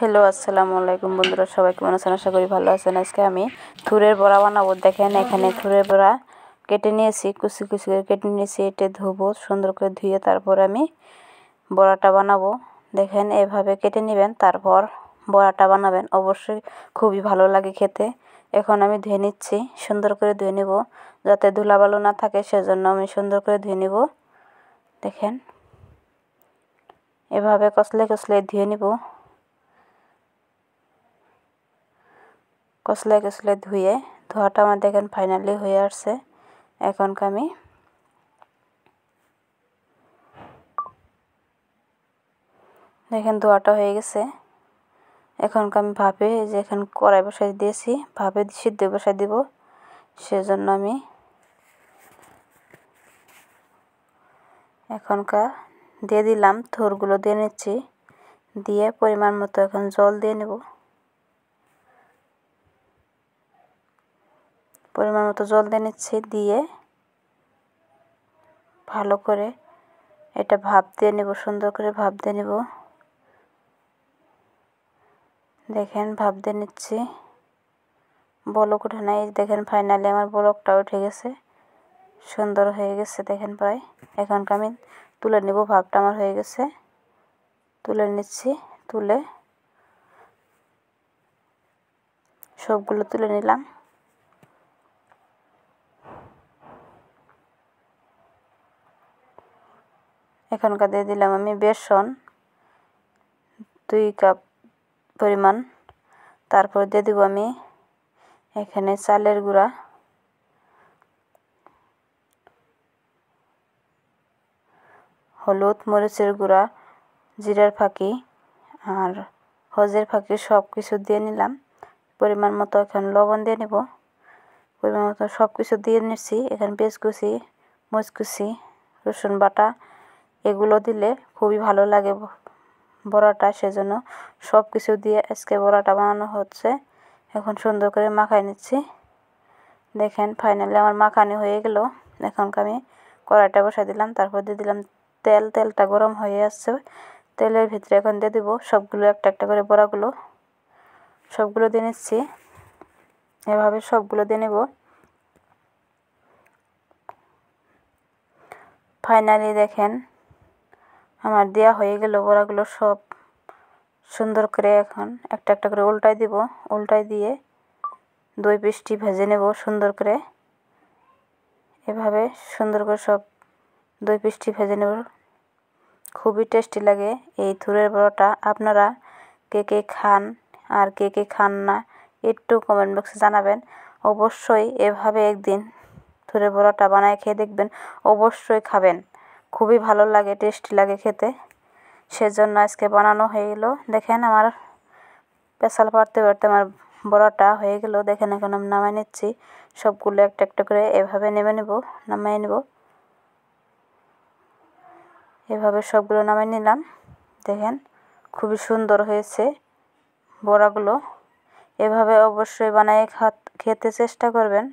Hello আসসালামু আলাইকুম বন্ধুরা, সবাই কেমন আছেন? আশা করি ভালো আছেন। আজকে আমি থুরের বড়া বানাবো। দেখেন এখানে থুরের বড়া কেটে নিয়েছি, কুচি কুচি করে কেটে নিয়েছি। এটা ধুবো, সুন্দর করে ধুয়ে তারপর আমি বড়াটা বানাবো। দেখেন এভাবে কেটে নেবেন, তারপর বড়াটা বানাবেন। অবশ্যই খুবই ভালো লাগে খেতে। এখন আমি ধুয়ে নিচ্ছি, সুন্দর করে ধুয়ে নেব যাতে ধুলাবালু না থাকে, সেজন্য আমি সুন্দর করে ধুয়ে নেব। দেখেন এভাবে কষলে কষলে ধুয়ে নেব। কষলে কষলে ধুয়ে ধোয়াটা আমার দেখেন ফাইনালি হয়ে আসছে। এখন আমি দেখেন ধোয়াটা হয়ে গেছে। এখন আমি ভাপে যে এখানে কড়াই বসাই দিয়েছি, ভাপে সিদ্ধ বসাই দিব। সেজন্য আমি দিয়ে দিলাম, থোরগুলো দিয়ে নিচ্ছি, দিয়ে পরিমাণ মতো এখন জল দিয়ে নেব। পরিমাণ মতো জল দিয়ে নিচ্ছি, দিয়ে ভালো করে এটা ভাপ দিয়ে নেব, সুন্দর করে ভাপ দিয়ে নেব। দেখেন ভাপ দিয়ে নিচ্ছি, বলক ওঠে নাই। দেখেন ফাইনালি আমার বলকটা উঠে গেছে, সুন্দর হয়ে গেছে দেখেন প্রায়। এখন আমি তুলে নেব, ভাপটা আমার হয়ে গেছে, তুলে নিচ্ছি। তুলে সবগুলো তুলে নিলাম। এখনকার দিয়ে দিলাম আমি বেসন 2 কাপ পরিমাণ। তারপর দিয়ে দিব আমি এখানে চালের গুঁড়া, হলুদ, মরিচের গুঁড়া, জিরার ফাঁকি আর হলদের ফাঁকি সব কিছু দিয়ে নিলাম। পরিমাণ মতো এখন লবণ দিয়ে নেব। পরিমাণ মতো সব কিছু দিয়ে নিচ্ছি। এখানে পেঁয়াজ কুচি, মরিচ কুচি, রসুন বাটা, এগুলো দিলে খুবই ভালো লাগে বড়াটা, সেজন্য সব কিছু দিয়ে আজকে বড়াটা বানানো হচ্ছে। এখন সুন্দর করে মাখাই নিচ্ছি। দেখেন ফাইনালি আমার মাখানি হয়ে গেল। এখন আমি কড়াইটা বসাই দিলাম, তারপর দিয়ে দিলাম তেল। তেলটা গরম হয়ে আসছে, তেলের ভিতরে এখন দিয়ে দেবো সবগুলো একটা একটা করে বড়াগুলো, সবগুলো দিয়ে নিচ্ছি। এভাবে সবগুলো দিয়ে নেব। ফাইনালি দেখেন আমার দেওয়া হয়ে গেল বড়াগুলো সব। সুন্দর করে এখন একটা একটা করে উল্টাই দিব, উল্টাই দিয়ে 2 পিসটি ভেজে নেব সুন্দর করে। এভাবে সুন্দর করে সব 2 পিসটি ভেজে নেব। খুবই টেস্টি লাগে এই থুরের বড়াটা। আপনারা কে কে খান আর কে কে খান না একটু কমেন্ট বক্সে জানাবেন। অবশ্যই এভাবে একদিন থুরের বড়াটা বানায় খেয়ে দেখবেন, অবশ্যই খাবেন। খুবই ভালো লাগে, টেস্টি লাগে খেতে, সেজন্য আজকে বানানো হয়ে গেল। দেখেন আমার পেছাল পাড়তে পারতে আমার বড়াটা হয়ে গেল। দেখেন এখন আমি নামাই নিচ্ছি, সবগুলো একটা একটা করে এভাবে নামাই নেব। এভাবে সবগুলো নামাই নিলাম। দেখেন খুবই সুন্দর হয়েছে বড়াগুলো। এভাবে অবশ্যই বানিয়ে খেতে চেষ্টা করবেন।